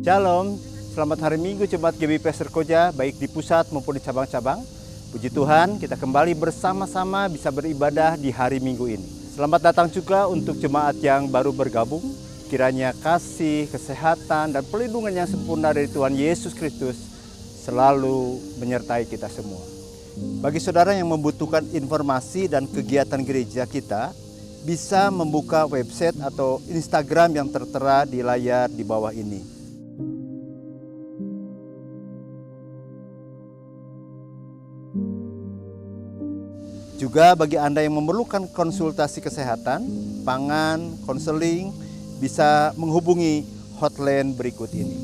Shalom, selamat hari Minggu Jemaat GBI Pasir Koja, baik di pusat maupun di cabang-cabang. Puji Tuhan, kita kembali bersama-sama bisa beribadah di hari Minggu ini. Selamat datang juga untuk jemaat yang baru bergabung. Kiranya kasih, kesehatan, dan perlindungan yang sempurna dari Tuhan Yesus Kristus selalu menyertai kita semua. Bagi saudara yang membutuhkan informasi dan kegiatan gereja kita, bisa membuka website atau Instagram yang tertera di layar di bawah ini. Juga bagi Anda yang memerlukan konsultasi kesehatan, pangan, konseling, bisa menghubungi hotline berikut ini.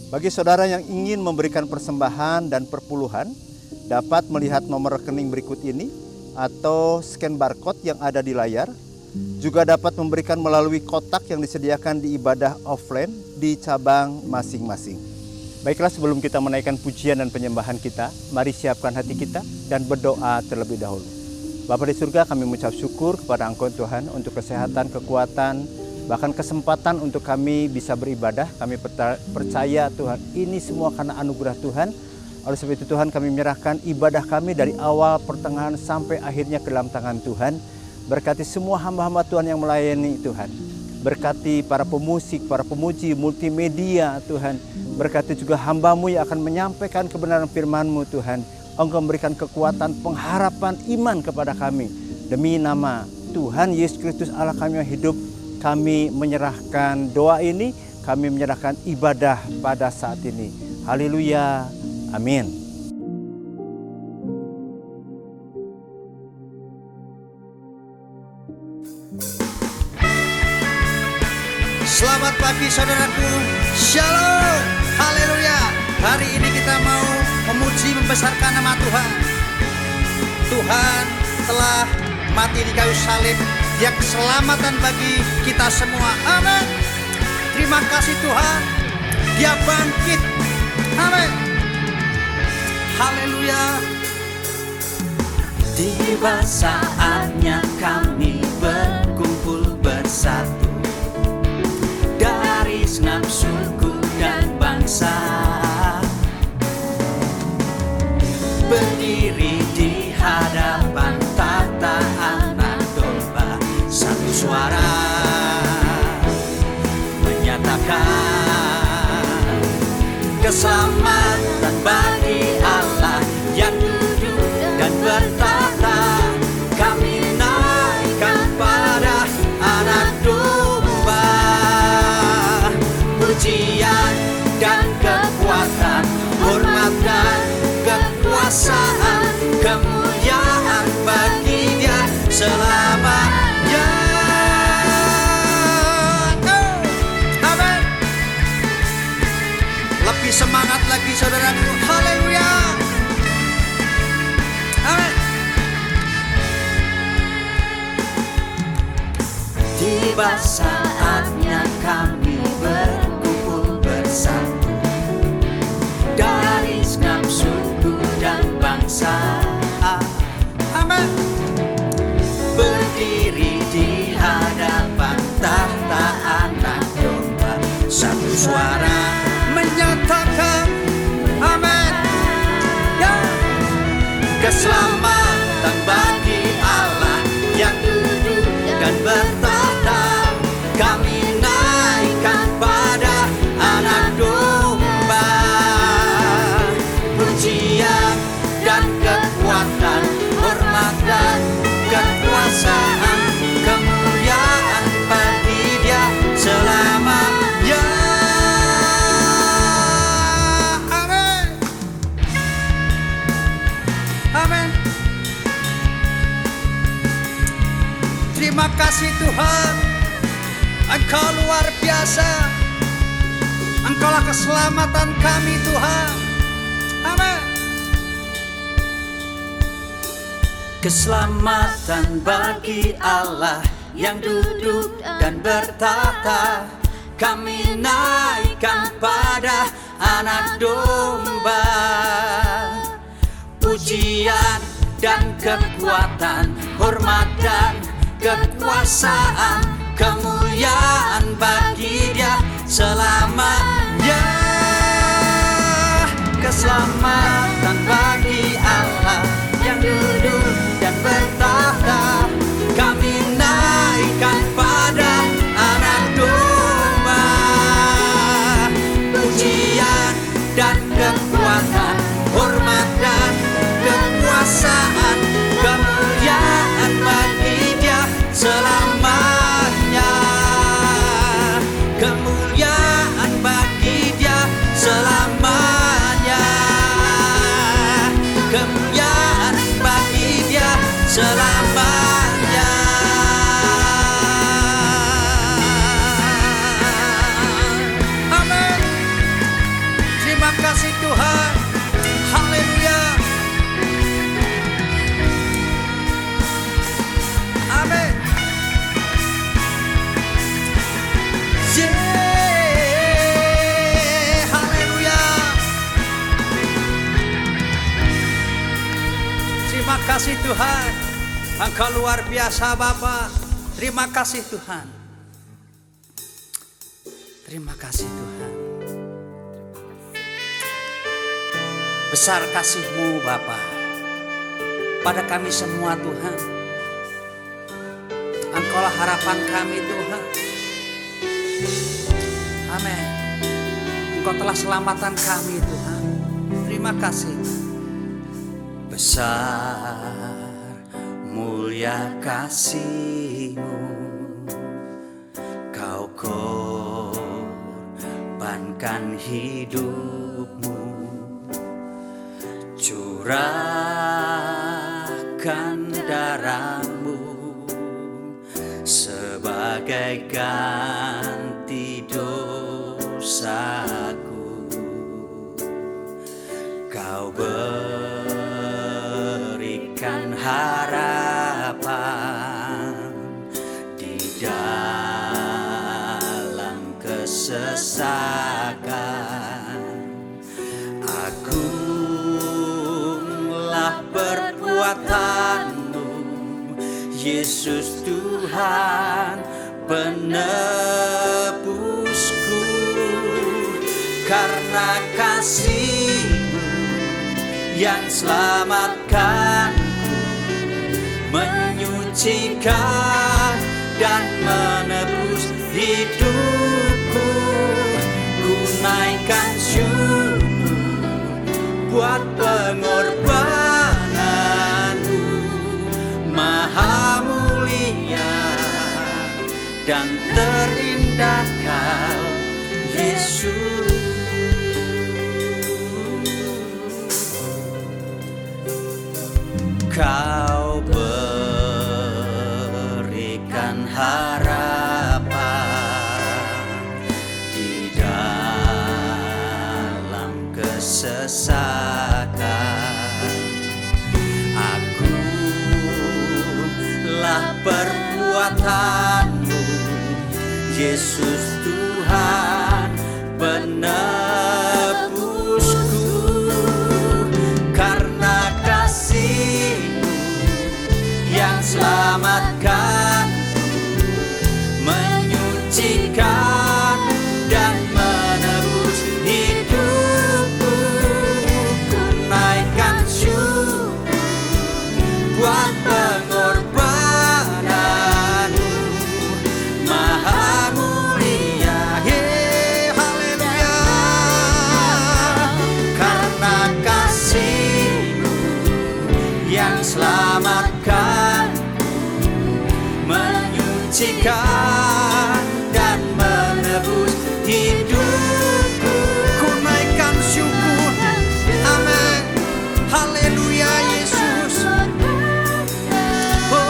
Bagi saudara yang ingin memberikan persembahan dan perpuluhan, dapat melihat nomor rekening berikut ini atau scan barcode yang ada di layar. Juga dapat memberikan melalui kotak yang disediakan di ibadah offline di cabang masing-masing. Baiklah, sebelum kita menaikkan pujian dan penyembahan kita, mari siapkan hati kita dan berdoa terlebih dahulu. Bapa di surga, kami mengucap syukur kepada Engkau Tuhan untuk kesehatan, kekuatan, bahkan kesempatan untuk kami bisa beribadah. Kami percaya Tuhan, ini semua karena anugerah Tuhan. Oleh sebab itu Tuhan, kami menyerahkan ibadah kami dari awal, pertengahan, sampai akhirnya ke dalam tangan Tuhan. Berkati semua hamba-hamba Tuhan yang melayani Tuhan. Berkati para pemusik, para pemuji, multimedia Tuhan. Berkati juga hamba-Mu yang akan menyampaikan kebenaran firman-Mu Tuhan. Engkau memberikan kekuatan, pengharapan, iman kepada kami. Demi nama Tuhan Yesus Kristus Allah kami yang hidup, kami menyerahkan doa ini, kami menyerahkan ibadah pada saat ini. Haleluya, amin. Selamat pagi saudaraku, Shalom, haleluya. Hari ini kita mau memuji membesarkan nama Tuhan. Tuhan telah mati di kayu salib, Dia keselamatan bagi kita semua. Amin. Terima kasih Tuhan, Dia bangkit. Amin. Haleluya. Tiba saatnya kami berkumpul bersatu dari segenap suku dan bangsa, berdiri di hadapan tahta Anak Domba, satu suara menyatakan keselamatan bagi Allah yang duduk dan bertahta. Kami naikkan pada Anak Domba, pujian dan kekuatan, hormat dan kekuasaan, kemuliaan bagi Dia selamanya. Amin. Lebih semangat lagi saudaraku, haleluya. Amin. Tiba saatnya kami berkumpul bersatu dari segenap suku dan bangsa. Amin. Berdiri di hadapan tahta Anak Domba, satu suara Menyatakan amin. Ya. keselamatan bagi Allah yang duduk dan bertahta. Kami naikkan pada Anak Domba, pujian dan kekuatan, hormat dan kekuasaan, kemuliaan bagi Dia selamanya. Amin. Amin. Terima kasih Tuhan, Engkau luar biasa. Engkaulah keselamatan kami Tuhan. Amin. Keselamatan bagi Allah yang duduk dan bertahta. Kami naikkan pada Anak Domba, pujian dan kekuatan, hormat dan kekuasaan, kemuliaan bagi Dia selamanya. Ya, keselamatan bagi Allah yang duduk dan bertahta. Kami naikkan pada anak domba. Pujian dan kekuatan, hormat dan kekuasaan, kemuliaan bagi Dia selamanya. Kemuliaan bagi Dia selamanya. Kemuliaan bagi Dia selamanya. Amin. Terima kasih Tuhan. Haleluya. Amin. Yeah. Haleluya. Terima kasih Tuhan. Engkau luar biasa Bapa. Terima kasih Tuhan. Terima kasih Tuhan. Besar kasih-Mu Bapa pada kami semua Tuhan. Engkaulah harapan kami Tuhan. Amin. Engkau telah selamatkan kami Tuhan. Terima kasih. Besar mulia kasih-Mu, Kau korbankan hidup-Mu, curahkan darah-Mu sebagai ganti dosaku. Kau berikan harapan di dalam kesesakan. Agunglah perbuatan-Mu, Yesus Tuhan penebusku. Karena kasih-Mu yang selamatkanku, menyucikan dan menebus hidupku. Ku naikkan syukur buat pengorbanan-Mu, maha mulia dan terindah Kau Yesus. Kau berikan harapan di dalam kesesakan. Agunglah perbuatan-Mu, Yesus Tuhan penebusku. Karena kasih-Mu yang selamatkan, menyucikan dan menebus hidupku. Ku naikkan syukur buat pengorbanan-Mu, maha mulia. Haleluya. Karena kasih-Mu yang selamatkan, menyucikan dan menebus hidupku. Ku naikkan syukur. Amin. Haleluya Yesus. Oh,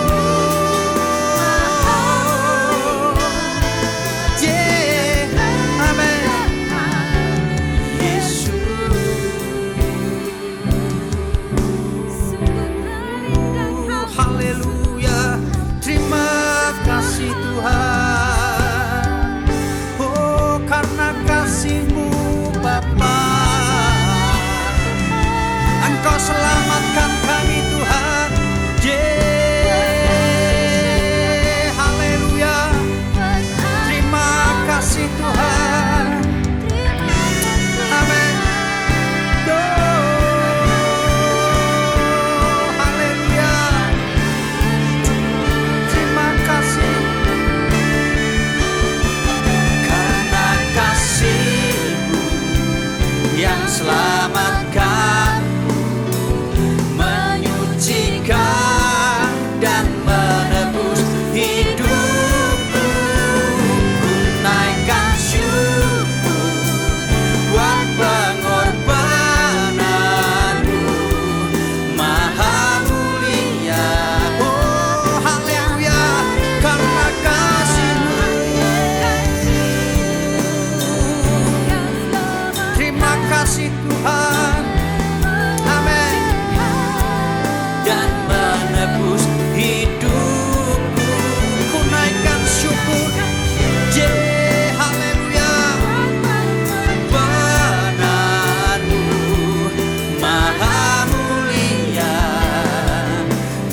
yeah. Amin. Yesus. Haleluya. Terima kasih Tuhan.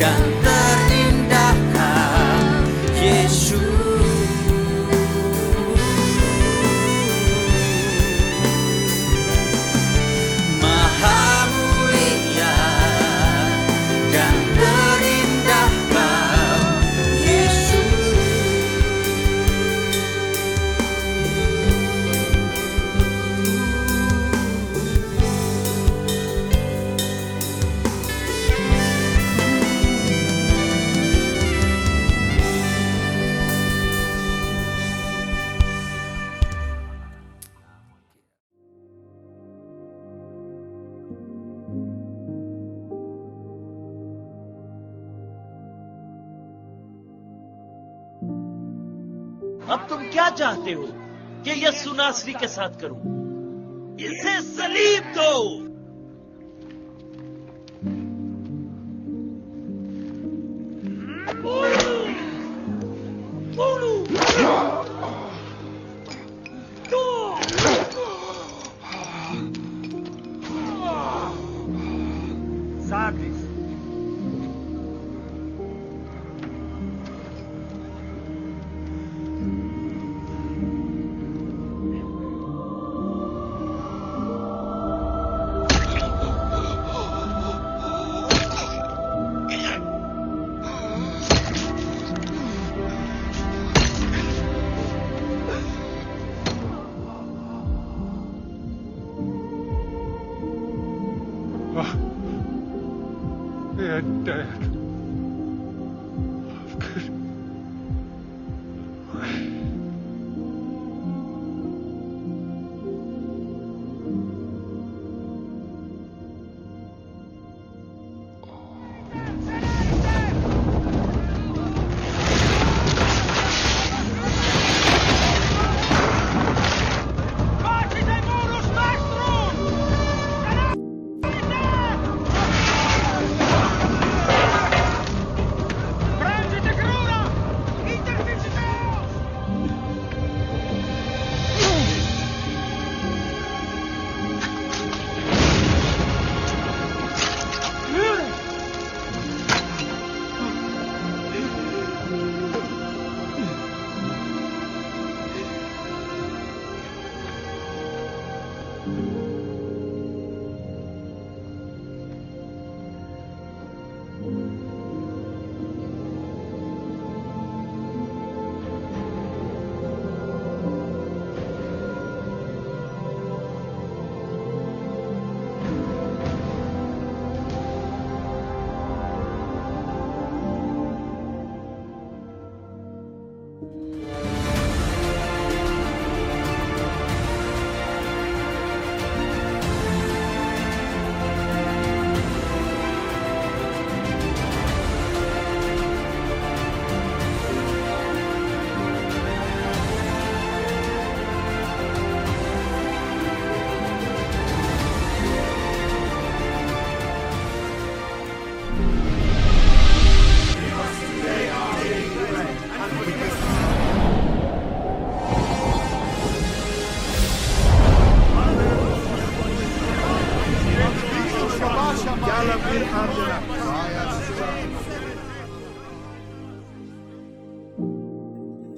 dan terindahkan Yesus. Maha mulia dan terindah Kau, Yesus. अब तुम क्या चाहते हो कि यीशु नासरी के साथ करूं? इसे सलीब दो। Sagres. They're dead.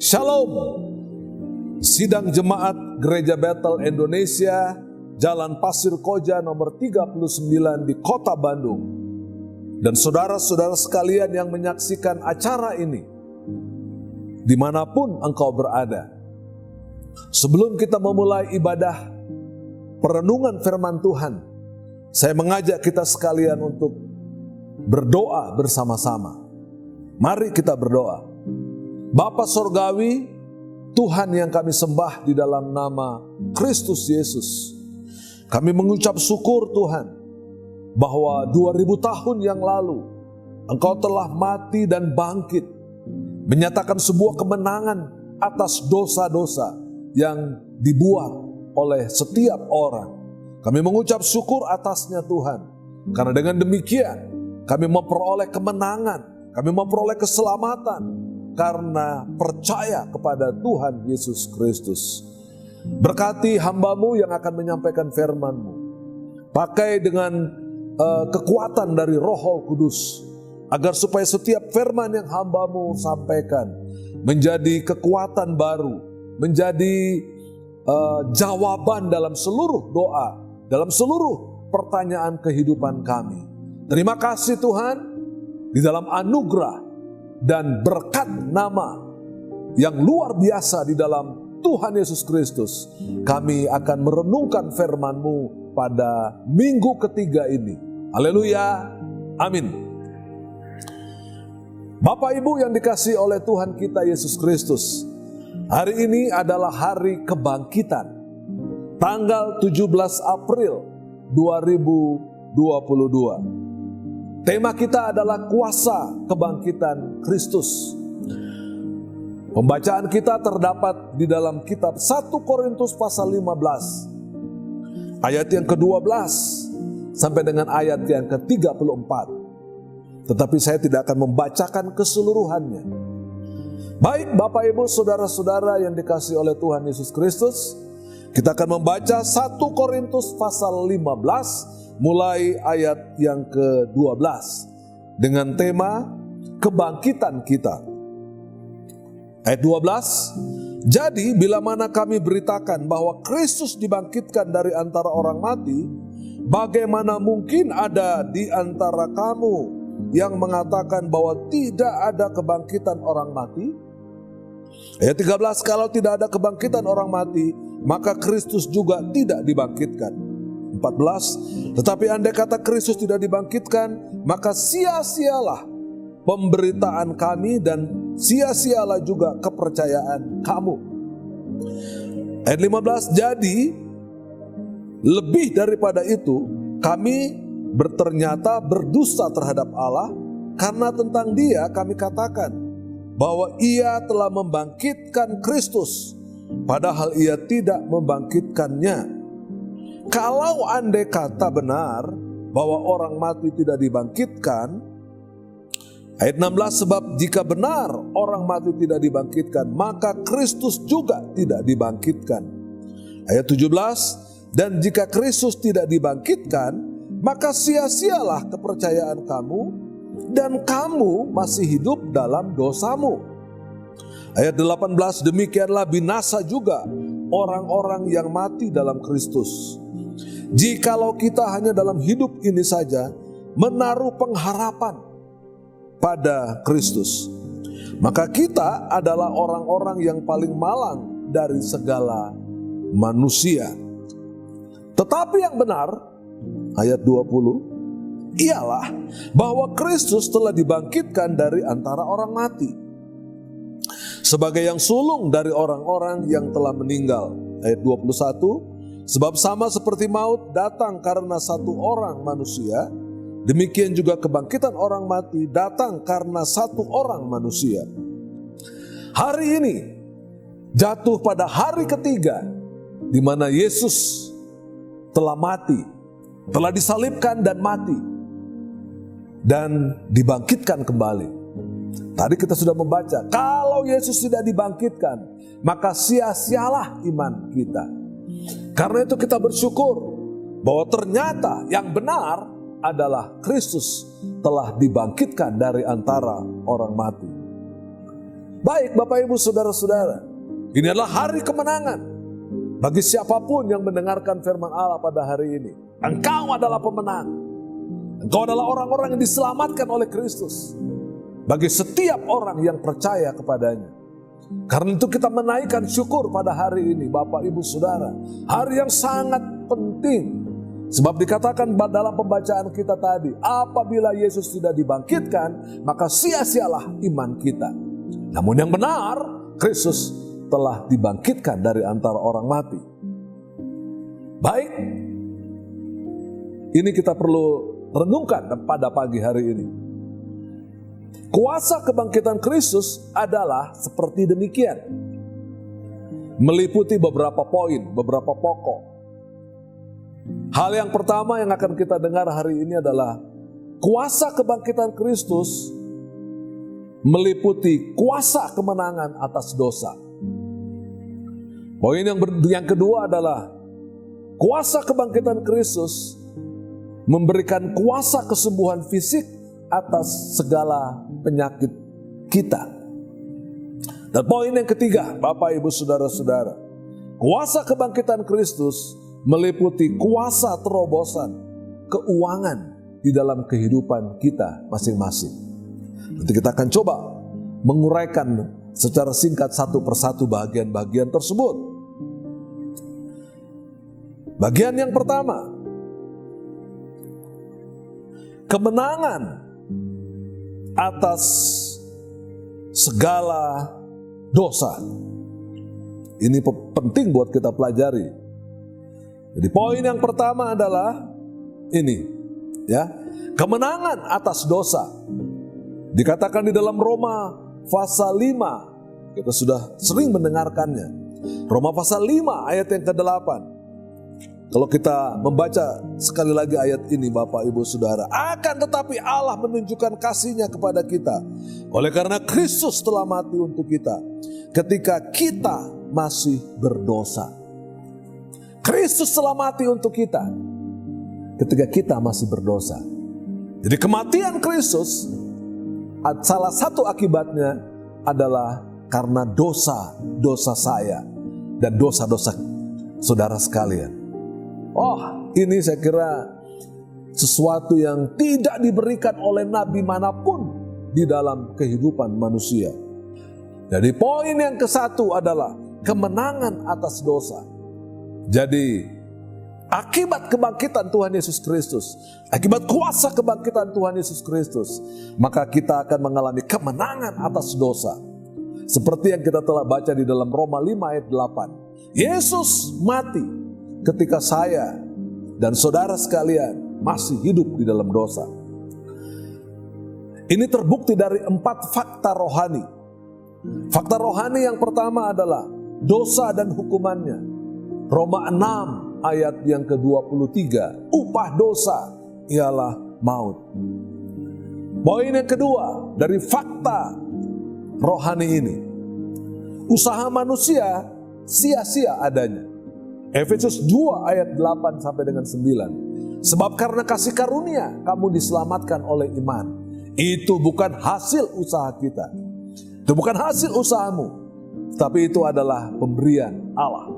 Shalom. Sidang Jemaat Gereja Bethel Indonesia, Jalan Pasir Koja nomor 39 di Kota Bandung. Dan saudara-saudara sekalian yang menyaksikan acara ini, dimanapun engkau berada. Sebelum kita memulai ibadah perenungan firman Tuhan, saya mengajak kita sekalian untuk berdoa bersama-sama. Mari kita berdoa. Bapa Sorgawi, Tuhan yang kami sembah di dalam nama Kristus Yesus, kami mengucap syukur Tuhan, bahwa 2000 tahun yang lalu Engkau telah mati dan bangkit, menyatakan sebuah kemenangan atas dosa-dosa yang dibuat oleh setiap orang. Kami mengucap syukur atasnya Tuhan, karena dengan demikian kami memperoleh kemenangan, kami memperoleh keselamatan, karena percaya kepada Tuhan Yesus Kristus. Berkati hamba-Mu yang akan menyampaikan firman-Mu. Pakai dengan kekuatan dari Roh Kudus. agar supaya setiap firman yang hamba-Mu sampaikan menjadi kekuatan baru, menjadi jawaban dalam seluruh doa, dalam seluruh pertanyaan kehidupan kami. Terima kasih Tuhan, di dalam anugerah dan berkat nama yang luar biasa di dalam Tuhan Yesus Kristus, kami akan merenungkan firman-Mu pada minggu ketiga ini. Haleluya, amin. Bapak Ibu yang dikasihi oleh Tuhan kita Yesus Kristus, hari ini adalah hari kebangkitan, tanggal 17 April 2022. Tema kita adalah kuasa kebangkitan Kristus. Pembacaan kita terdapat di dalam kitab 1 Korintus pasal 15, ayat yang ke-12 sampai dengan ayat yang ke-34. Tetapi saya tidak akan membacakan keseluruhannya. Baik Bapak Ibu saudara-saudara yang dikasihi oleh Tuhan Yesus Kristus, kita akan membaca 1 Korintus pasal 15 mulai ayat yang ke-12 dengan tema kebangkitan kita. Ayat 12, jadi bila mana kami beritakan bahwa Kristus dibangkitkan dari antara orang mati, bagaimana mungkin ada di antara kamu yang mengatakan bahwa tidak ada kebangkitan orang mati? Ayat 13, kalau tidak ada kebangkitan orang mati, maka Kristus juga tidak dibangkitkan. 14, tetapi andai kata Kristus tidak dibangkitkan, maka sia-sialah pemberitaan kami dan sia-sialah juga kepercayaan kamu. Ayat 15, jadi lebih daripada itu kami ternyata berdusta terhadap Allah, karena tentang Dia kami katakan bahwa Ia telah membangkitkan Kristus, padahal Ia tidak membangkitkannya. Kalau andai kata benar bahwa orang mati tidak dibangkitkan, ayat 16, sebab jika benar orang mati tidak dibangkitkan, maka Kristus juga tidak dibangkitkan. Ayat 17, dan jika Kristus tidak dibangkitkan, maka sia-sialah kepercayaan kamu, dan kamu masih hidup dalam dosamu. Ayat 18, demikianlah binasa juga orang-orang yang mati dalam Kristus. Jikalau kita hanya dalam hidup ini saja menaruh pengharapan pada Kristus, maka kita adalah orang-orang yang paling malang dari segala manusia. Tetapi yang benar, ayat 20, ialah bahwa Kristus telah dibangkitkan dari antara orang mati, sebagai yang sulung dari orang-orang yang telah meninggal. Ayat 21, sebab sama seperti maut datang karena satu orang manusia, demikian juga kebangkitan orang mati datang karena satu orang manusia. Hari ini jatuh pada hari ketiga di mana Yesus telah mati, telah disalibkan dan mati, dan dibangkitkan kembali. Tadi kita sudah membaca, kalau Yesus tidak dibangkitkan, maka sia-sialah iman kita. Karena itu kita bersyukur bahwa ternyata yang benar adalah Kristus telah dibangkitkan dari antara orang mati. Baik Bapak Ibu saudara-saudara, ini adalah hari kemenangan bagi siapapun yang mendengarkan firman Allah pada hari ini. Engkau adalah pemenang. Engkau adalah orang-orang yang diselamatkan oleh Kristus. Bagi setiap orang yang percaya kepadanya. Karena itu kita menaikkan syukur pada hari ini Bapak Ibu Saudara. Hari yang sangat penting. Sebab dikatakan dalam pembacaan kita tadi, apabila Yesus tidak dibangkitkan, maka sia-sialah iman kita. Namun yang benar, Kristus telah dibangkitkan dari antara orang mati. Baik, ini kita perlu renungkan pada pagi hari ini. Kuasa kebangkitan Kristus adalah seperti demikian. Meliputi beberapa poin, beberapa pokok. Hal yang pertama yang akan kita dengar hari ini adalah kuasa kebangkitan Kristus meliputi kuasa kemenangan atas dosa. Poin yang kedua adalah kuasa kebangkitan Kristus memberikan kuasa kesembuhan fisik atas segala penyakit kita. Dan poin yang ketiga, Bapak Ibu Saudara-saudara, kuasa kebangkitan Kristus meliputi kuasa terobosan keuangan di dalam kehidupan kita masing-masing. Nanti kita akan coba menguraikan secara singkat satu persatu bagian-bagian tersebut. Bagian yang pertama, kemenangan atas segala dosa. Ini penting buat kita pelajari. Jadi poin yang pertama adalah ini, ya, kemenangan atas dosa. Dikatakan di dalam Roma pasal 5, kita sudah sering mendengarkannya. Roma pasal 5 ayat yang ke-8. Kalau kita membaca sekali lagi ayat ini, Bapak Ibu Saudara, akan tetapi Allah menunjukkan kasih-Nya kepada kita oleh karena Kristus telah mati untuk kita ketika kita masih berdosa. Kristus telah mati untuk kita ketika kita masih berdosa. Jadi kematian Kristus, salah satu akibatnya adalah karena dosa-dosa saya dan dosa-dosa saudara sekalian. Oh, ini saya kira sesuatu yang tidak diberikan oleh nabi manapun di dalam kehidupan manusia. Jadi poin yang ke-1 adalah kemenangan atas dosa. Jadi akibat kebangkitan Tuhan Yesus Kristus, akibat kuasa kebangkitan Tuhan Yesus Kristus, maka kita akan mengalami kemenangan atas dosa. Seperti yang kita telah baca di dalam Roma 5 ayat 8. Yesus mati ketika saya dan saudara sekalian masih hidup di dalam dosa. Ini terbukti dari 4 fakta rohani. Fakta rohani yang pertama adalah dosa dan hukumannya. Roma 6 ayat yang ke-23. Upah dosa ialah maut. Poin yang kedua dari fakta rohani ini. Usaha manusia sia-sia adanya. Efesus 2 ayat 8 sampai dengan 9. Sebab karena kasih karunia kamu diselamatkan oleh iman. Itu bukan hasil usaha kita. Itu bukan hasil usahamu. Tapi itu adalah pemberian Allah.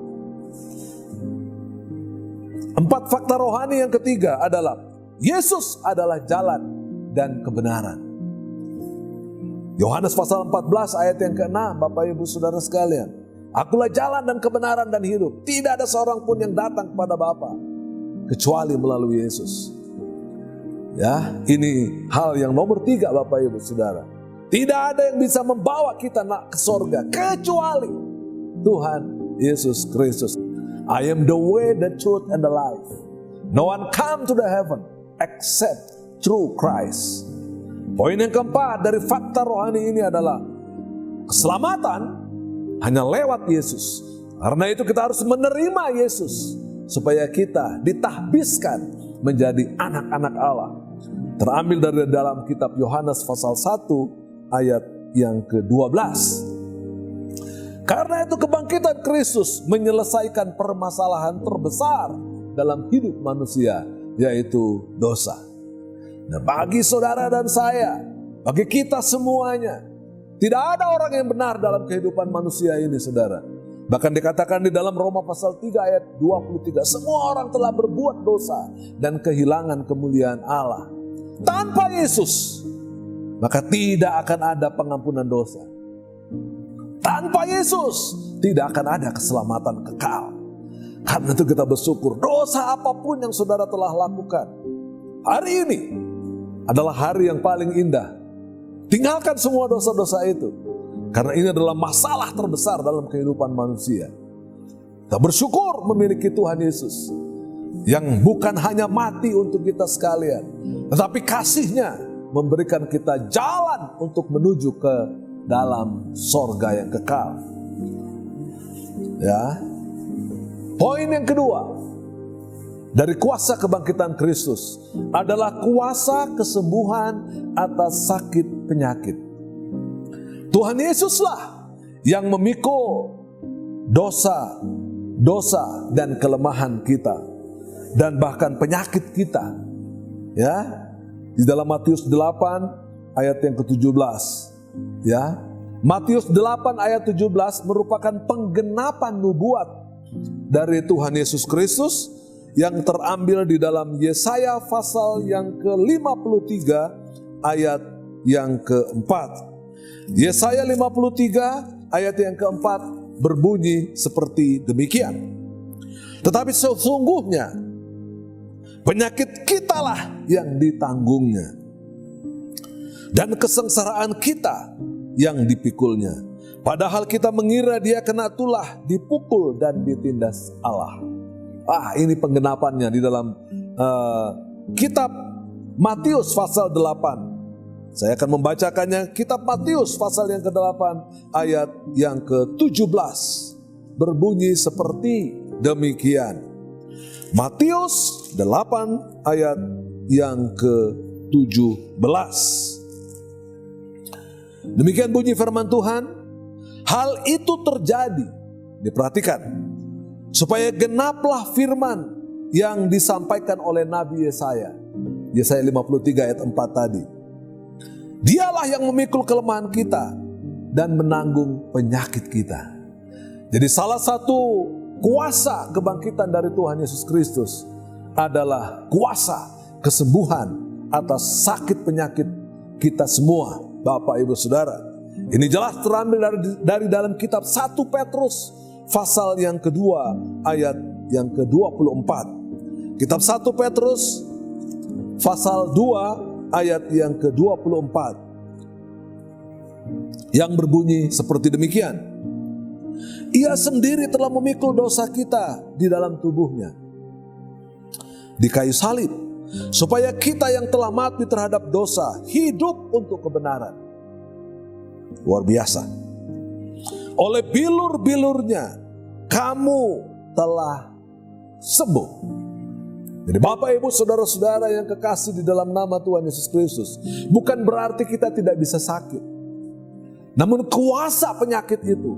4 fakta rohani yang ketiga adalah Yesus adalah jalan dan kebenaran. Yohanes pasal 14 ayat yang ke-6, Bapak Ibu Saudara sekalian. Akulah jalan dan kebenaran dan hidup. Tidak ada seorang pun yang datang kepada Bapa kecuali melalui Yesus. Ya, ini hal yang nomor 3, Bapak Ibu Saudara. Tidak ada yang bisa membawa kita ke sorga kecuali Tuhan Yesus Kristus. I am the way, the truth, and the life. No one come to the heaven except through Christ. Poin yang keempat dari fakta rohani ini adalah keselamatan hanya lewat Yesus. Karena itu kita harus menerima Yesus supaya kita ditahbiskan menjadi anak-anak Allah. Terambil dari dalam kitab Yohanes pasal 1 ayat yang ke-12. Karena itu kebangkitan Kristus menyelesaikan permasalahan terbesar dalam hidup manusia, yaitu dosa. Nah, bagi saudara dan saya, bagi kita semuanya, tidak ada orang yang benar dalam kehidupan manusia ini, saudara. Bahkan dikatakan di dalam Roma pasal 3 ayat 23, semua orang telah berbuat dosa dan kehilangan kemuliaan Allah. Tanpa Yesus, maka tidak akan ada pengampunan dosa. Tanpa Yesus, tidak akan ada keselamatan kekal. Karena itu kita bersyukur, dosa apapun yang saudara telah lakukan, hari ini adalah hari yang paling indah. Tinggalkan semua dosa-dosa itu. Karena ini adalah masalah terbesar dalam kehidupan manusia. Kita bersyukur memiliki Tuhan Yesus. Yang bukan hanya mati untuk kita sekalian. Tetapi kasih-Nya memberikan kita jalan untuk menuju ke dalam sorga yang kekal. Ya. Poin yang kedua dari kuasa kebangkitan Kristus adalah kuasa kesembuhan atas sakit penyakit. Tuhan Yesuslah yang memikul dosa dan kelemahan kita dan bahkan penyakit kita. Ya. di dalam Matius 8 ayat yang ke-17. Ya. Matius 8 ayat 17 merupakan penggenapan nubuat dari Tuhan Yesus Kristus yang terambil di dalam Yesaya pasal yang ke-53 ayat yang keempat. Yesaya 53 ayat yang keempat berbunyi seperti demikian. Tetapi sesungguhnya penyakit kitalah yang ditanggungnya, dan kesengsaraan kita yang dipikulnya. Padahal kita mengira dia kena tulah, dipukul dan ditindas Allah. Ini penggenapannya di dalam kitab Matius pasal 8. Saya akan membacakannya. Kitab Matius pasal yang ke-8 ayat yang ke-17 berbunyi seperti demikian. Matius 8 ayat yang ke-17. Demikian bunyi firman Tuhan. Hal itu terjadi, diperhatikan, supaya genaplah firman yang disampaikan oleh Nabi Yesaya. Yesaya 53 ayat 4 tadi. Dialah yang memikul kelemahan kita dan menanggung penyakit kita. Jadi salah satu kuasa kebangkitan dari Tuhan Yesus Kristus adalah kuasa kesembuhan atas sakit penyakit kita semua, Bapak Ibu Saudara. Ini jelas terambil dari dalam kitab 1 Petrus pasal yang kedua ayat yang ke-24. Kitab 1 Petrus pasal 2 ayat yang ke-24 yang berbunyi seperti demikian. Ia sendiri telah memikul dosa kita di dalam tubuhnya di kayu salib, supaya kita yang telah mati terhadap dosa hidup untuk kebenaran. Luar biasa. Oleh bilur-bilurnya kamu telah sembuh. Jadi Bapak Ibu Saudara-saudara yang kekasih di dalam nama Tuhan Yesus Kristus, bukan berarti kita tidak bisa sakit. Namun kuasa penyakit itu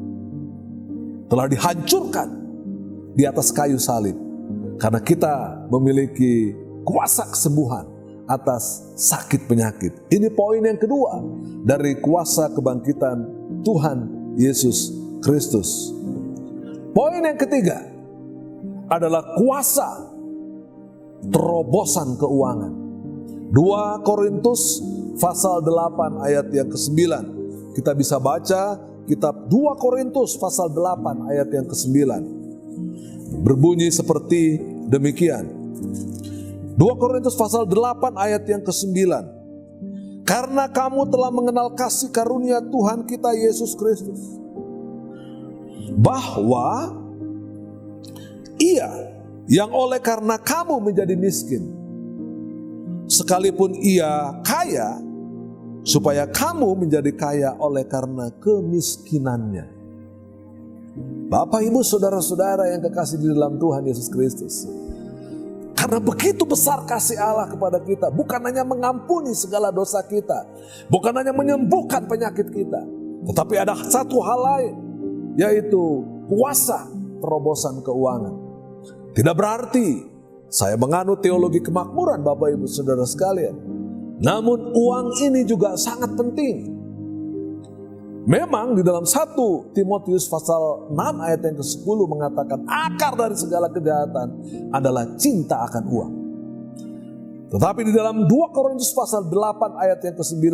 telah dihancurkan di atas kayu salib. Karena kita memiliki kuasa kesembuhan atas sakit penyakit. Ini poin yang kedua dari kuasa kebangkitan Tuhan Yesus Kristus. Poin yang ketiga adalah kuasa terobosan keuangan. 2 Korintus pasal 8 ayat yang ke-9. Kita bisa baca kitab 2 Korintus pasal 8 ayat yang ke-9. Berbunyi seperti demikian. 2 Korintus pasal 8 ayat yang ke-9. Karena kamu telah mengenal kasih karunia Tuhan kita Yesus Kristus, bahwa Ia yang oleh karena kamu menjadi miskin, sekalipun Ia kaya, supaya kamu menjadi kaya oleh karena kemiskinannya. Bapak Ibu Saudara-saudara yang kekasih di dalam Tuhan Yesus Kristus, karena begitu besar kasih Allah kepada kita, bukan hanya mengampuni segala dosa kita, bukan hanya menyembuhkan penyakit kita, tetapi ada satu hal lain, yaitu kuasa terobosan keuangan. Tidak berarti saya menganut teologi kemakmuran Bapak Ibu Saudara sekalian. Namun uang ini juga sangat penting. Memang di dalam 1 Timotius pasal 6 ayat yang ke-10 mengatakan akar dari segala kejahatan adalah cinta akan uang. Tetapi di dalam 2 Korintus pasal 8 ayat yang ke-9,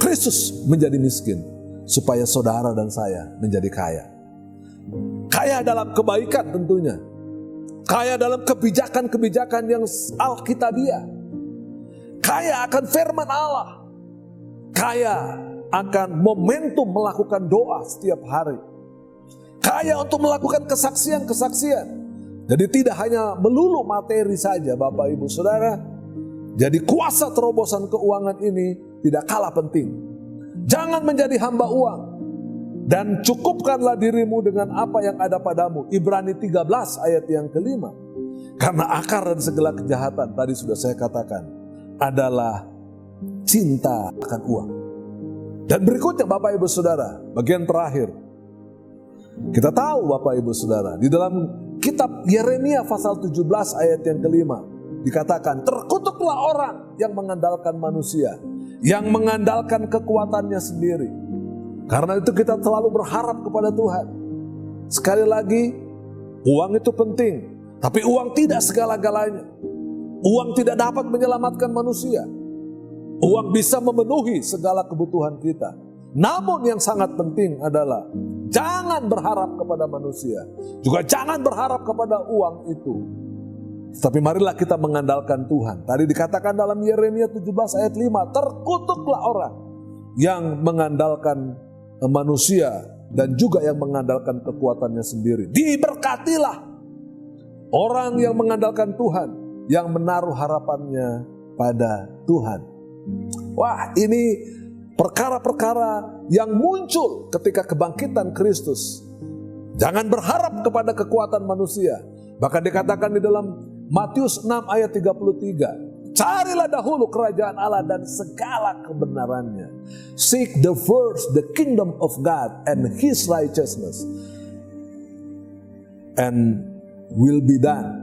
Kristus menjadi miskin supaya saudara dan saya menjadi kaya. Kaya dalam kebaikan tentunya. Kaya dalam kebijakan-kebijakan yang alkitabiah. Kaya akan firman Allah. Kaya akan momentum melakukan doa setiap hari. Kaya untuk melakukan kesaksian-kesaksian. Jadi tidak hanya melulu materi saja Bapak Ibu Saudara. Jadi kuasa terobosan keuangan ini tidak kalah penting. Jangan menjadi hamba uang. Dan cukupkanlah dirimu dengan apa yang ada padamu. Ibrani 13 ayat yang ke-5. Karena akar dan segala kejahatan tadi sudah saya katakan adalah cinta akan uang. Dan berikutnya Bapak Ibu Saudara, bagian terakhir. Kita tahu Bapak Ibu Saudara, di dalam kitab Yeremia pasal 17 ayat yang ke-5. dikatakan, terkutuklah orang yang mengandalkan manusia, yang mengandalkan kekuatannya sendiri. Karena itu kita selalu berharap kepada Tuhan. Sekali lagi, uang itu penting, tapi uang tidak segala-galanya. Uang tidak dapat menyelamatkan manusia. Uang bisa memenuhi segala kebutuhan kita. Namun yang sangat penting adalah jangan berharap kepada manusia. Juga jangan berharap kepada uang itu. Tapi marilah kita mengandalkan Tuhan. Tadi dikatakan dalam Yeremia 17 ayat 5, terkutuklah orang yang mengandalkan manusia dan juga yang mengandalkan kekuatannya sendiri. Diberkatilah orang yang mengandalkan Tuhan, yang menaruh harapannya pada Tuhan. Wah, ini perkara-perkara yang muncul ketika kebangkitan Kristus. Jangan berharap kepada kekuatan manusia. Bahkan dikatakan di dalam Matius 6 ayat 33, carilah dahulu kerajaan Allah dan segala kebenarannya. Seek the first the kingdom of God and His righteousness, and will be done.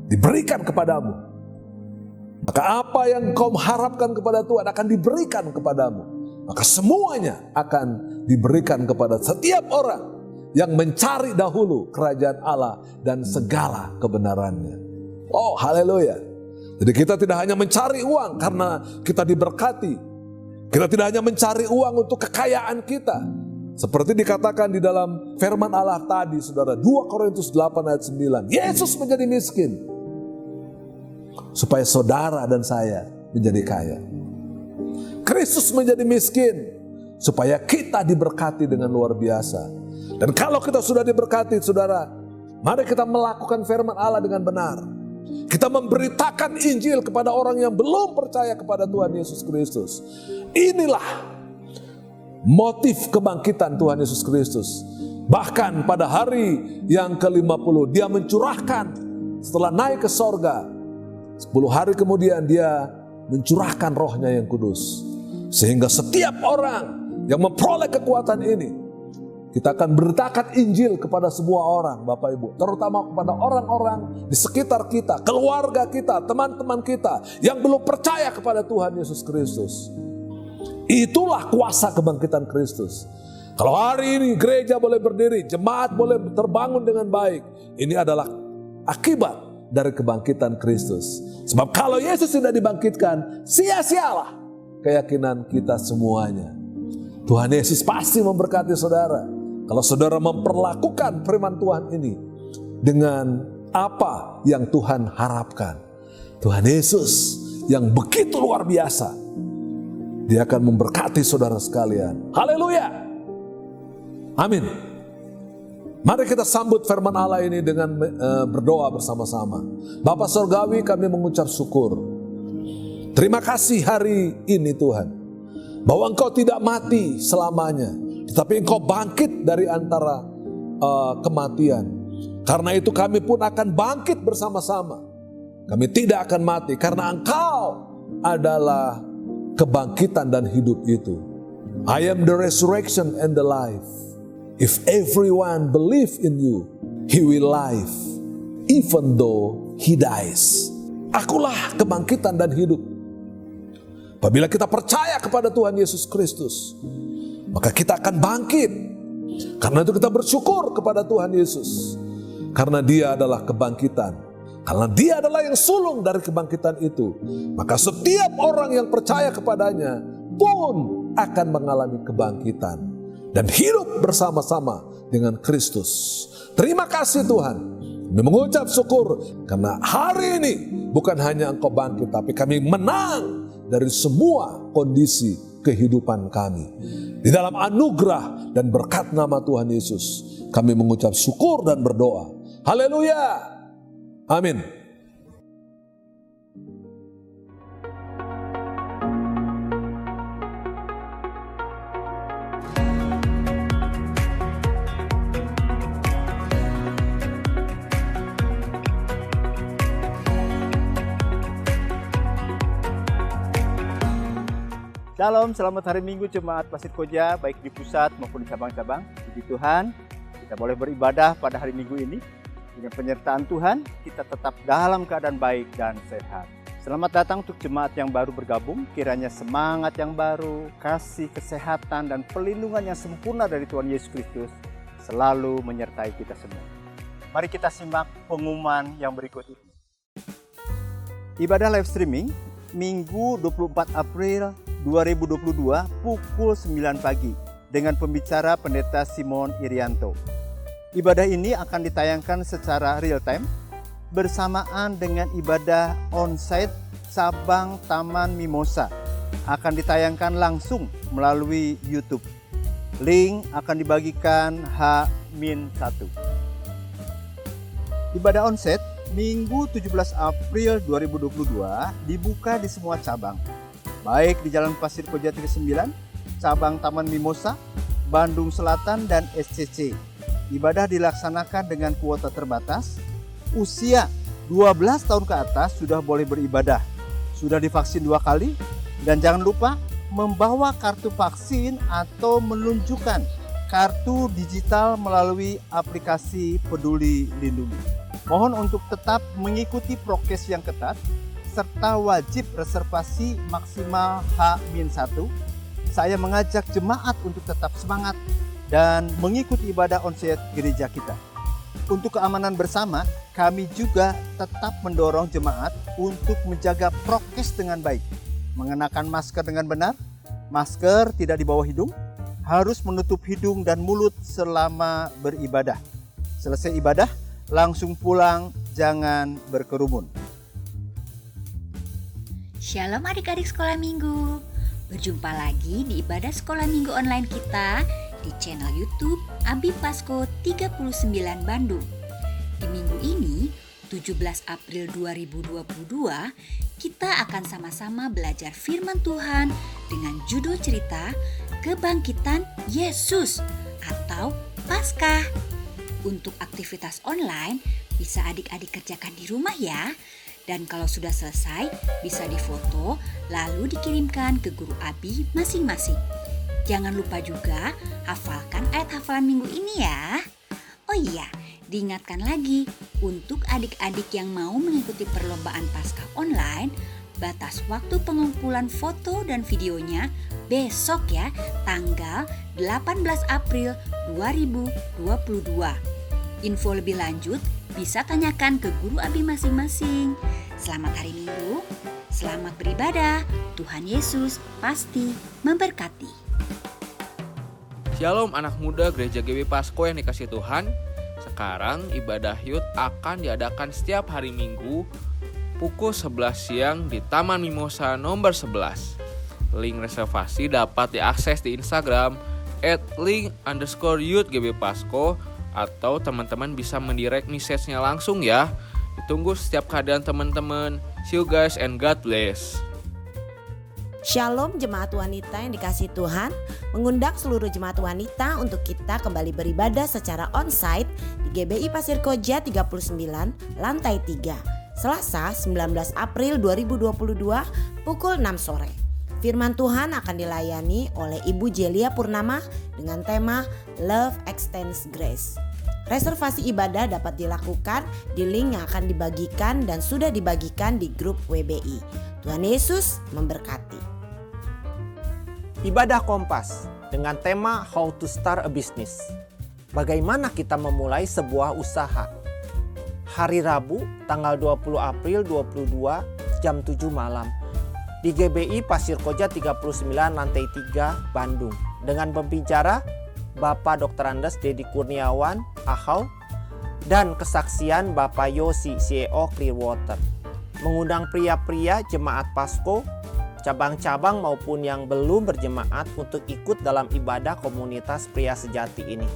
Diberikan kepadamu. Maka apa yang kau harapkan kepada Tuhan akan diberikan kepadamu. Maka semuanya akan diberikan kepada setiap orang yang mencari dahulu kerajaan Allah dan segala kebenarannya. Oh, haleluya. Jadi kita tidak hanya mencari uang karena kita diberkati. Kita tidak hanya mencari uang untuk kekayaan kita. Seperti dikatakan di dalam firman Allah tadi, saudara, 2 Korintus 8 ayat 9. Yesus menjadi miskin supaya saudara dan saya menjadi kaya. Kristus menjadi miskin supaya kita diberkati dengan luar biasa. Dan kalau kita sudah diberkati, saudara, mari kita melakukan firman Allah dengan benar. Kita memberitakan Injil kepada orang yang belum percaya kepada Tuhan Yesus Kristus. Inilah motif kebangkitan Tuhan Yesus Kristus. Bahkan pada hari yang ke-50 dia mencurahkan, setelah naik ke sorga, 10 hari kemudian dia mencurahkan rohnya yang kudus. Sehingga setiap orang yang memperoleh kekuatan ini, kita akan beritakan Injil kepada semua orang, Bapak Ibu. Terutama kepada orang-orang di sekitar kita, keluarga kita, teman-teman kita yang belum percaya kepada Tuhan Yesus Kristus. Itulah kuasa kebangkitan Kristus. Kalau hari ini gereja boleh berdiri, jemaat boleh terbangun dengan baik, ini adalah akibat dari kebangkitan Kristus. Sebab kalau Yesus tidak dibangkitkan, sia-sialah keyakinan kita semuanya. Tuhan Yesus pasti memberkati saudara kalau saudara memperlakukan firman Tuhan ini dengan apa yang Tuhan harapkan. Tuhan Yesus yang begitu luar biasa, Dia akan memberkati saudara sekalian. Haleluya. Amin. Mari kita sambut firman Allah ini dengan berdoa bersama-sama. Bapa Surgawi, kami mengucap syukur. Terima kasih hari ini Tuhan, bahwa Engkau tidak mati selamanya, tetapi Engkau bangkit dari antara kematian. Karena itu kami pun akan bangkit bersama-sama. Kami tidak akan mati karena Engkau adalah kebangkitan dan hidup itu. I am the resurrection and the life. If everyone believe in you, he will live, even though he dies. Akulah kebangkitan dan hidup. Apabila kita percaya kepada Tuhan Yesus Kristus, maka kita akan bangkit. Karena itu kita bersyukur kepada Tuhan Yesus. Karena Dia adalah kebangkitan. Karena Dia adalah yang sulung dari kebangkitan itu. Maka setiap orang yang percaya kepadanya pun akan mengalami kebangkitan dan hidup bersama-sama dengan Kristus. Terima kasih Tuhan. Kami mengucap syukur karena hari ini bukan hanya Engkau bangkit, tapi kami menang dari semua kondisi kehidupan kami. Di dalam anugerah dan berkat nama Tuhan Yesus, kami mengucap syukur dan berdoa. Haleluya. Amin. Shalom, selamat hari Minggu Jemaat Pasir Koja, baik di pusat maupun di cabang-cabang. Puji Tuhan, kita boleh beribadah pada hari Minggu ini. Dengan penyertaan Tuhan, kita tetap dalam keadaan baik dan sehat. Selamat datang untuk jemaat yang baru bergabung. Kiranya semangat yang baru, kasih, kesehatan, dan perlindungan yang sempurna dari Tuhan Yesus Kristus selalu menyertai kita semua. Mari kita simak pengumuman yang berikut ini. Ibadah live streaming Minggu 24 April 2022 pukul 9 pagi dengan pembicara Pendeta Simon Irianto. Ibadah ini akan ditayangkan secara real time bersamaan dengan ibadah onsite cabang Taman Mimosa. Akan ditayangkan langsung melalui YouTube. Link akan dibagikan H-1. Ibadah onsite Minggu 17 April 2022 dibuka di semua cabang, baik di Jalan Pasir Koja 39, cabang Taman Mimosa, Bandung Selatan, dan SCC. Ibadah dilaksanakan dengan kuota terbatas. Usia 12 tahun ke atas sudah boleh beribadah, sudah divaksin 2 kali, dan jangan lupa membawa kartu vaksin atau menunjukkan kartu digital melalui aplikasi Peduli Lindungi. Mohon untuk tetap mengikuti prokes yang ketat, serta wajib reservasi maksimal H-1. Saya mengajak jemaat untuk tetap semangat dan mengikuti ibadah onsite gereja kita. Untuk keamanan bersama, kami juga tetap mendorong jemaat untuk menjaga prokes dengan baik. Mengenakan masker dengan benar, masker tidak di bawah hidung, harus menutup hidung dan mulut selama beribadah. Selesai ibadah, langsung pulang, jangan berkerumun. Shalom adik-adik sekolah minggu. Berjumpa lagi di ibadah sekolah minggu online kita di channel YouTube Abi Pasko 39 Bandung. Di minggu ini, 17 April 2022, kita akan sama-sama belajar firman Tuhan dengan judul cerita Kebangkitan Yesus atau Paskah. Untuk aktivitas online, bisa adik-adik kerjakan di rumah ya. Dan kalau sudah selesai, bisa difoto lalu dikirimkan ke guru Abi masing-masing. Jangan lupa juga hafalkan ayat hafalan minggu ini ya. Oh iya, diingatkan lagi untuk adik-adik yang mau mengikuti perlombaan Paskah online, batas waktu pengumpulan foto dan videonya besok ya, tanggal 18 April 2022. Info lebih lanjut bisa tanyakan ke guru Abi masing-masing. Selamat hari Minggu, selamat beribadah. Tuhan Yesus pasti memberkati. Shalom anak muda Gereja GB Pasko yang dikasih Tuhan. Sekarang ibadah Youth akan diadakan setiap hari Minggu pukul 11 siang di Taman Mimosa nomor 11. Link reservasi dapat diakses di Instagram @link_youth_gbpasko atau teman-teman bisa mendirect message-nya langsung ya. Ditunggu setiap kehadiran teman-teman. See you guys and God bless. Shalom jemaat wanita yang dikasih Tuhan, mengundang seluruh jemaat wanita untuk kita kembali beribadah secara onsite di GBI Pasir Koja 39 lantai 3, Selasa 19 April 2022 pukul 6 sore. Firman Tuhan akan dilayani oleh Ibu Jelia Purnama dengan tema Love Extends Grace. Reservasi ibadah dapat dilakukan di link yang akan dibagikan dan sudah dibagikan di grup WBI. Tuhan Yesus memberkati. Ibadah Kompas dengan tema How to Start a Business. Bagaimana kita memulai sebuah usaha? Hari Rabu tanggal 20 April 2022 jam 7 malam di GBI Pasir Koja 39 lantai 3 Bandung dengan pembicara Bapak Dr. Andes Dedi Kurniawan Ahau dan kesaksian Bapak Yosi CEO Clearwater. Mengundang pria-pria jemaat Pasko, cabang-cabang maupun yang belum berjemaat untuk ikut dalam ibadah komunitas pria sejati ini.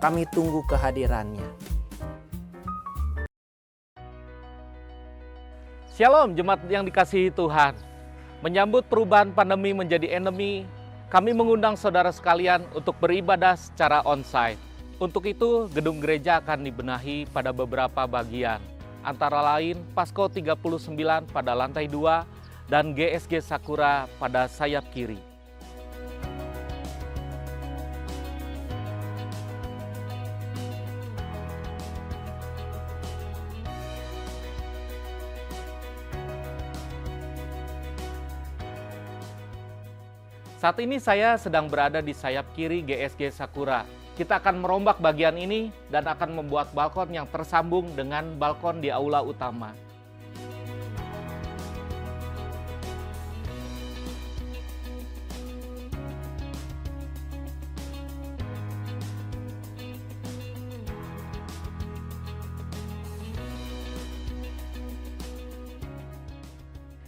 Kami tunggu kehadirannya. Shalom jemaat yang dikasihi Tuhan. Menyambut perubahan pandemi menjadi endemi, kami mengundang saudara sekalian untuk beribadah secara onsite. Untuk itu, gedung gereja akan dibenahi pada beberapa bagian, antara lain Pasko 39 pada lantai 2 dan GSG Sakura pada sayap kiri. Saat ini saya sedang berada di sayap kiri GSG Sakura. Kita akan merombak bagian ini dan akan membuat balkon yang tersambung dengan balkon di aula utama.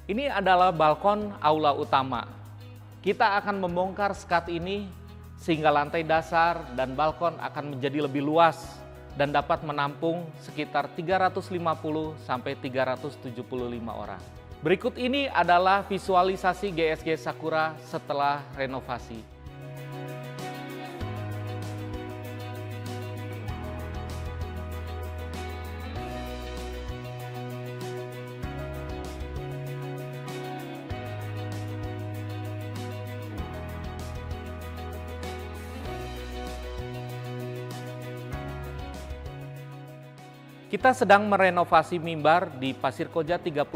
Ini adalah balkon aula utama. Kita akan membongkar skat ini sehingga lantai dasar dan balkon akan menjadi lebih luas dan dapat menampung sekitar 350 sampai 375 orang. Berikut ini adalah visualisasi GSG Sakura setelah renovasi. Kita sedang merenovasi mimbar di Pasir Koja 39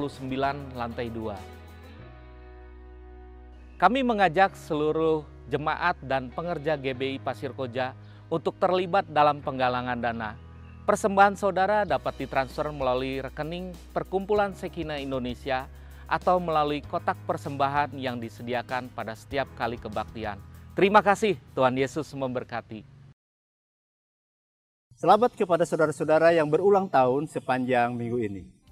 lantai 2. Kami mengajak seluruh jemaat dan pengerja GBI Pasir Koja untuk terlibat dalam penggalangan dana. Persembahan saudara dapat ditransfer melalui rekening Perkumpulan Sekina Indonesia atau melalui kotak persembahan yang disediakan pada setiap kali kebaktian. Terima kasih, Tuhan Yesus memberkati. Selamat kepada saudara-saudara yang berulang tahun sepanjang minggu ini.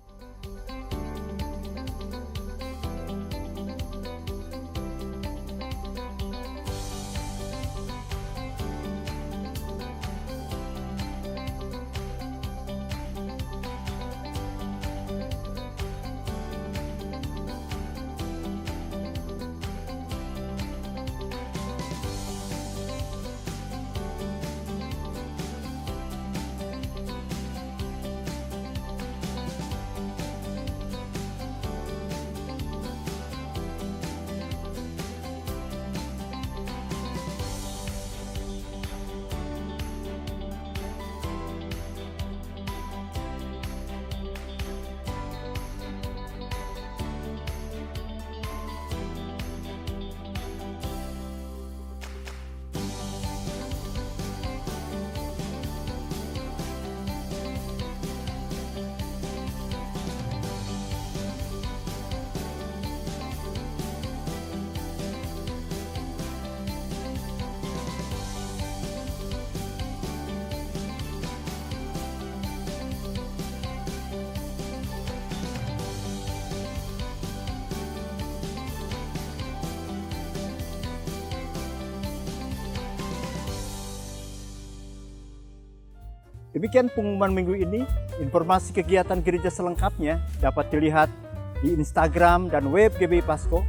Demikian pengumuman minggu ini. Informasi kegiatan gereja selengkapnya dapat dilihat di Instagram dan web GBI Pasko.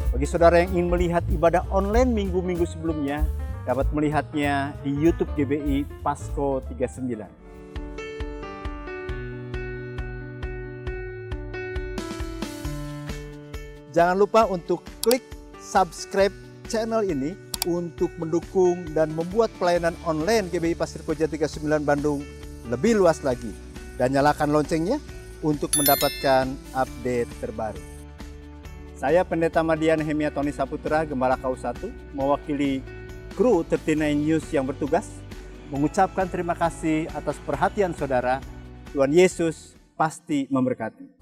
Bagi saudara yang ingin melihat ibadah online minggu-minggu sebelumnya, dapat melihatnya di YouTube GBI Pasko 39. Jangan lupa untuk klik subscribe channel ini untuk mendukung dan membuat pelayanan online GBI Pasir Koja 39 Bandung lebih luas lagi. Dan nyalakan loncengnya untuk mendapatkan update terbaru. Saya Pendeta Madian Hemia Tony Saputra, Gembala KU1, mewakili kru 39 News yang bertugas, mengucapkan terima kasih atas perhatian saudara. Tuhan Yesus pasti memberkati.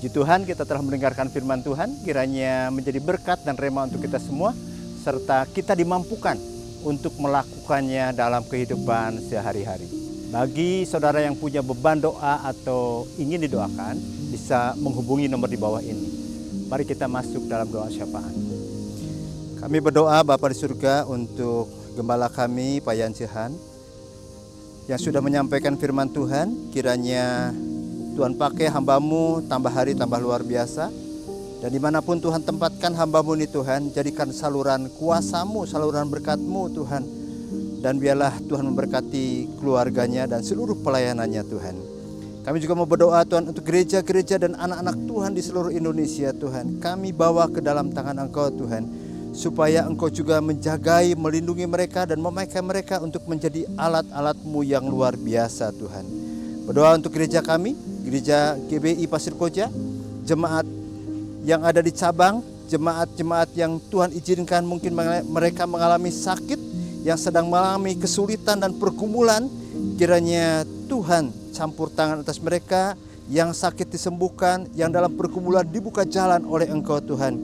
Puji Tuhan, kita telah mendengarkan firman Tuhan, kiranya menjadi berkat dan rema untuk kita semua, serta kita dimampukan untuk melakukannya dalam kehidupan sehari-hari. Bagi saudara yang punya beban doa atau ingin didoakan, bisa menghubungi nomor di bawah ini. Mari kita masuk dalam doa syafaat. Kami berdoa Bapa di surga untuk gembala kami, Pak Yan Cihan, yang sudah menyampaikan firman Tuhan, kiranya Tuhan pakai hamba-Mu tambah hari tambah luar biasa. Dan dimanapun Tuhan tempatkan hamba-Mu ini Tuhan, jadikan saluran kuasa-Mu, saluran berkat-Mu Tuhan. Dan biarlah Tuhan memberkati keluarganya dan seluruh pelayanannya Tuhan. Kami juga mau berdoa Tuhan untuk gereja-gereja dan anak-anak Tuhan di seluruh Indonesia Tuhan. Kami bawa ke dalam tangan Engkau Tuhan. supaya Engkau juga menjagai, melindungi mereka dan memakai mereka untuk menjadi alat-alat-Mu yang luar biasa Tuhan. Berdoa untuk gereja kami, gereja GBI Pasir Koja, jemaat yang ada di cabang, jemaat-jemaat yang Tuhan izinkan mungkin mereka mengalami sakit, yang sedang mengalami kesulitan dan pergumulan, kiranya Tuhan campur tangan atas mereka, yang sakit disembuhkan, yang dalam pergumulan dibuka jalan oleh Engkau Tuhan.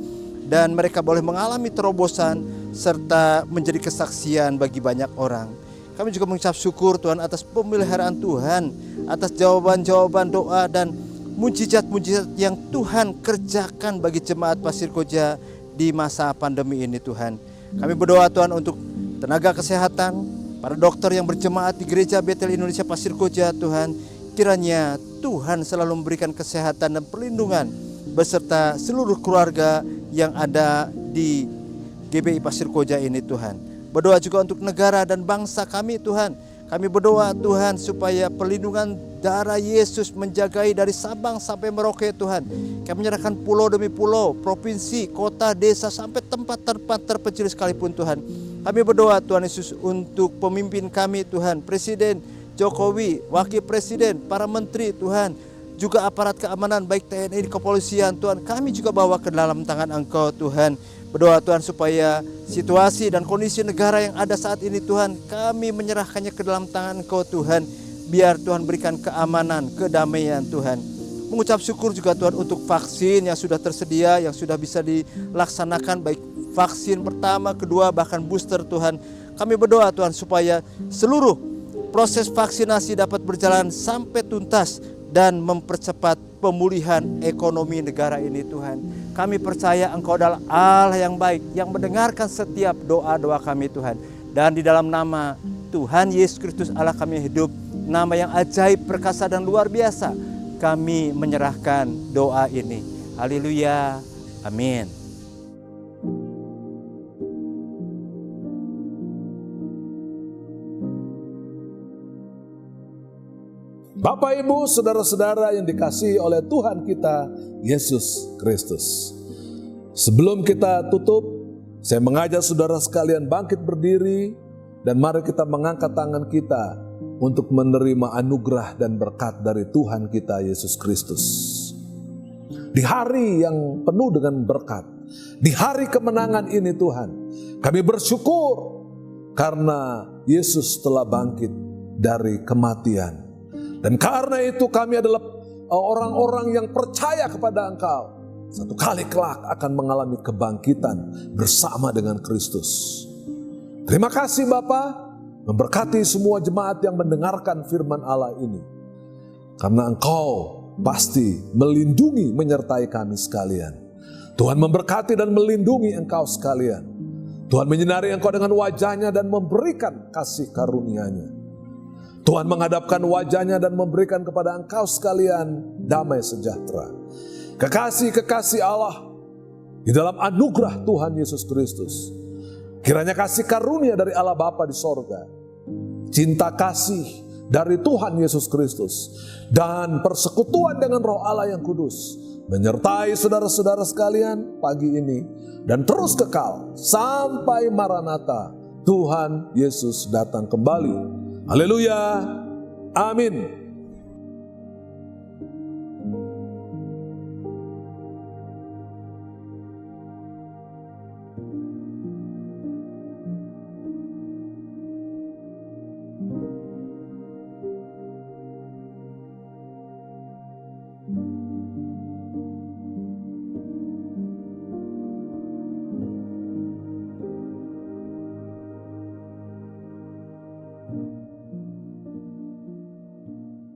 Dan mereka boleh mengalami terobosan serta menjadi kesaksian bagi banyak orang. Kami juga mengucap syukur Tuhan atas pemeliharaan Tuhan, atas jawaban-jawaban doa dan mujizat-mujizat yang Tuhan kerjakan bagi jemaat Pasir Koja di masa pandemi ini Tuhan. Kami berdoa Tuhan untuk tenaga kesehatan, para dokter yang berjemaat di Gereja Betel Indonesia Pasir Koja Tuhan, kiranya Tuhan selalu memberikan kesehatan dan perlindungan beserta seluruh keluarga yang ada di GBI Pasir Koja ini Tuhan. Berdoa juga untuk negara dan bangsa kami Tuhan. Kami berdoa Tuhan supaya perlindungan darah Yesus menjagai dari Sabang sampai Merauke Tuhan. Kami menyerahkan pulau demi pulau, provinsi, kota, desa sampai tempat-tempat terpencil sekalipun Tuhan. Kami berdoa Tuhan Yesus untuk pemimpin kami Tuhan, Presiden Jokowi, Wakil Presiden, para menteri Tuhan, juga aparat keamanan baik TNI, kepolisian Tuhan, kami juga bawa ke dalam tangan Engkau Tuhan. Berdoa Tuhan supaya situasi dan kondisi negara yang ada saat ini Tuhan, kami menyerahkannya ke dalam tangan Engkau Tuhan. Biar Tuhan berikan keamanan, kedamaian Tuhan. Mengucap syukur juga Tuhan untuk vaksin yang sudah tersedia, yang sudah bisa dilaksanakan, baik vaksin pertama, kedua, bahkan booster Tuhan. Kami berdoa Tuhan supaya seluruh proses vaksinasi dapat berjalan sampai tuntas dan mempercepat pemulihan ekonomi negara ini Tuhan. Kami percaya Engkau adalah Allah yang baik, yang mendengarkan setiap doa-doa kami Tuhan. Dan di dalam nama Tuhan Yesus Kristus Allah kami hidup, nama yang ajaib, perkasa dan luar biasa, kami menyerahkan doa ini. Haleluya, amin. Bapak, Ibu, saudara-saudara yang dikasihi oleh Tuhan kita, Yesus Kristus. Sebelum kita tutup, saya mengajak saudara sekalian bangkit berdiri dan mari kita mengangkat tangan kita untuk menerima anugerah dan berkat dari Tuhan kita, Yesus Kristus. Di hari yang penuh dengan berkat, di hari kemenangan ini Tuhan, kami bersyukur karena Yesus telah bangkit dari kematian. Dan karena itu kami adalah orang-orang yang percaya kepada Engkau. Satu kali kelak akan mengalami kebangkitan bersama dengan Kristus. Terima kasih Bapa, memberkati semua jemaat yang mendengarkan firman Allah ini. Karena Engkau pasti melindungi menyertai kami sekalian. Tuhan memberkati dan melindungi engkau sekalian. Tuhan menyinari engkau dengan wajahnya dan memberikan kasih karunia-Nya. Tuhan menghadapkan wajahnya dan memberikan kepada engkau sekalian damai sejahtera. Kekasih-kekasih Allah di dalam anugerah Tuhan Yesus Kristus. Kiranya kasih karunia dari Allah Bapa di sorga, cinta kasih dari Tuhan Yesus Kristus, dan persekutuan dengan Roh Allah yang kudus menyertai saudara-saudara sekalian pagi ini dan terus kekal sampai Maranatha, Tuhan Yesus datang kembali. Haleluya. Amin.